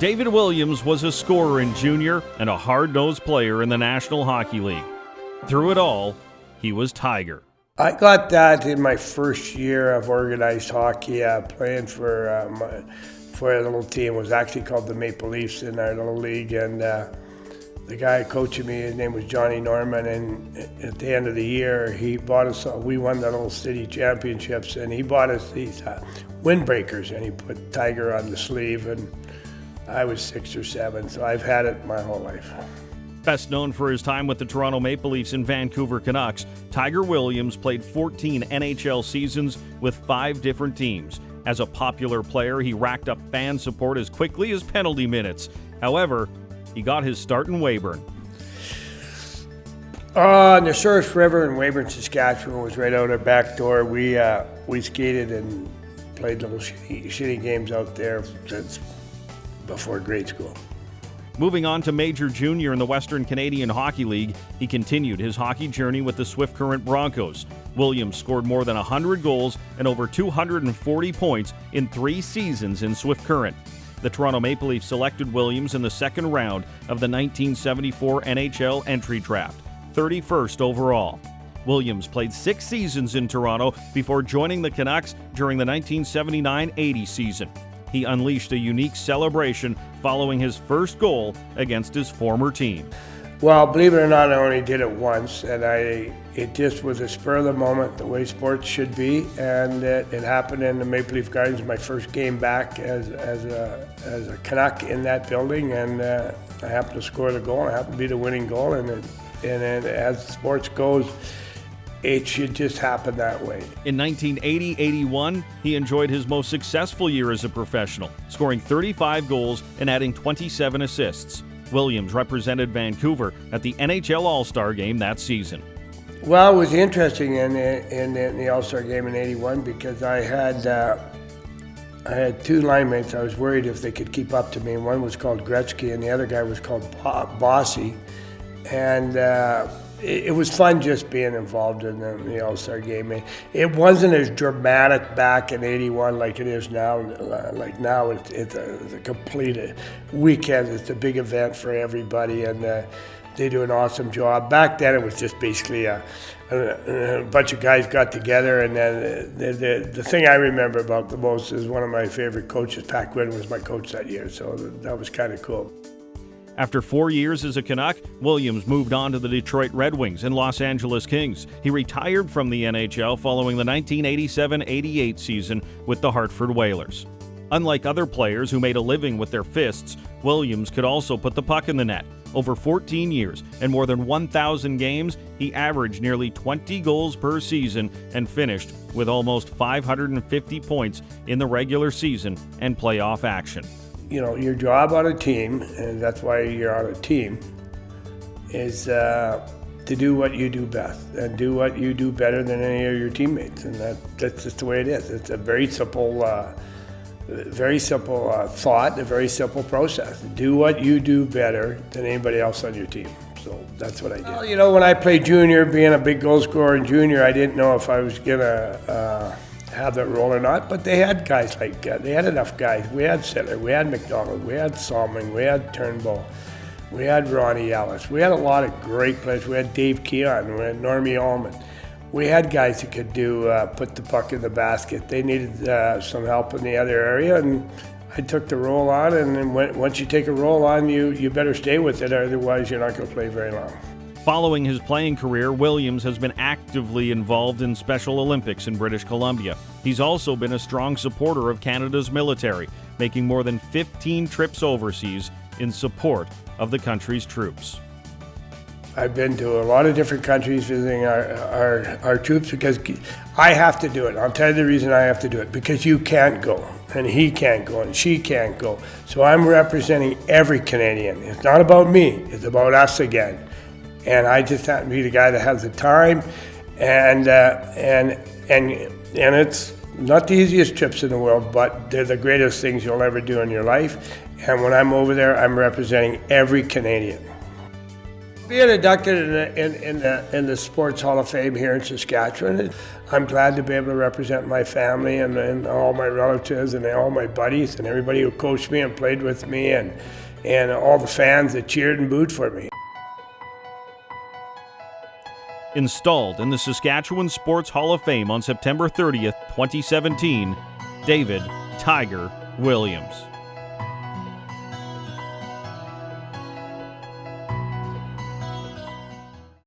David Williams was a scorer in junior and a hard-nosed player in the National Hockey League. Through it all, he was Tiger. I got that in my first year of organized hockey, playing for a little team. It was actually called the Maple Leafs in our little league, and the guy coaching me, his name was Johnny Norman, and at the end of the year, he bought us, we won the little city championships, and he bought us these windbreakers, and he put Tiger on the sleeve, and I was 6 or 7, so I've had it my whole life. Best known for his time with the Toronto Maple Leafs and Vancouver Canucks, Tiger Williams played 14 NHL seasons with 5 different teams. As a popular player, he racked up fan support as quickly as penalty minutes. However, he got his start in Weyburn. On the Souris River in Weyburn, Saskatchewan was right out our back door. We skated and played little shitty games out there since before grade school. Moving on to Major Junior in the Western Canadian Hockey League, he continued his hockey journey with the Swift Current Broncos. Williams scored more than 100 goals and over 240 points in 3 seasons in Swift Current. The Toronto Maple Leafs selected Williams in the second round of the 1974 NHL entry draft, 31st overall. Williams played 6 seasons in Toronto before joining the Canucks during the 1979-80 season. He unleashed a unique celebration following his first goal against his former team. Well, believe it or not, I only did it once, and it just was a spur of the moment, the way sports should be, and it happened in the Maple Leaf Gardens, my first game back as a Canuck in that building, and I happened to score the goal, and I happened to be the winning goal, and as sports goes, it should just happen that way. In 1980-81, he enjoyed his most successful year as a professional, scoring 35 goals and adding 27 assists. Williams represented Vancouver at the NHL All-Star Game that season. Well, it was interesting in the All-Star Game in '81 because I had 2 line mates. I was worried if they could keep up to me. One was called Gretzky and the other guy was called Bossy. And it was fun just being involved in the All-Star Game. It wasn't as dramatic back in '81 like it is now. Like now, it's a complete weekend. It's a big event for everybody, and they do an awesome job. Back then, it was just basically a bunch of guys got together, and then the thing I remember about the most is one of my favorite coaches, Pat Quinn, was my coach that year, so that was kind of cool. After 4 years as a Canuck, Williams moved on to the Detroit Red Wings and Los Angeles Kings. He retired from the NHL following the 1987-88 season with the Hartford Whalers. Unlike other players who made a living with their fists, Williams could also put the puck in the net. Over 14 years and more than 1,000 games, he averaged nearly 20 goals per season and finished with almost 550 points in the regular season and playoff action. You know, your job on a team, and that's why you're on a team, is to do what you do best and do what you do better than any of your teammates, and that's just the way it is. It's a very simple thought, a very simple process. Do what you do better than anybody else on your team. So that's what I did. Well, you know, when I played junior, being a big goal scorer in junior, I didn't know if I was gonna have that role or not, but they had guys like they had enough guys. We had Sittler, we had McDonald, we had Salming, we had Turnbull, we had Ronnie Ellis. We had a lot of great players. We had Dave Keon, we had Normie Allman. We had guys that could put the puck in the basket. They needed some help in the other area, and I took the role on. And then once you take a role on, you better stay with it, otherwise you're not going to play very long. Following his playing career, Williams has been actively involved in Special Olympics in British Columbia. He's also been a strong supporter of Canada's military, making more than 15 trips overseas in support of the country's troops. I've been to a lot of different countries visiting our troops because I have to do it. I'll tell you the reason I have to do it, because you can't go, and he can't go, and she can't go. So I'm representing every Canadian. It's not about me, it's about us again. And I just happen to be the guy that has the time, and it's not the easiest trips in the world, but they're the greatest things you'll ever do in your life. And when I'm over there, I'm representing every Canadian. Being inducted in the Sports Hall of Fame here in Saskatchewan, I'm glad to be able to represent my family and all my relatives and all my buddies and everybody who coached me and played with me and all the fans that cheered and booed for me. Installed in the Saskatchewan Sports Hall of Fame on September 30th, 2017, David Tiger Williams.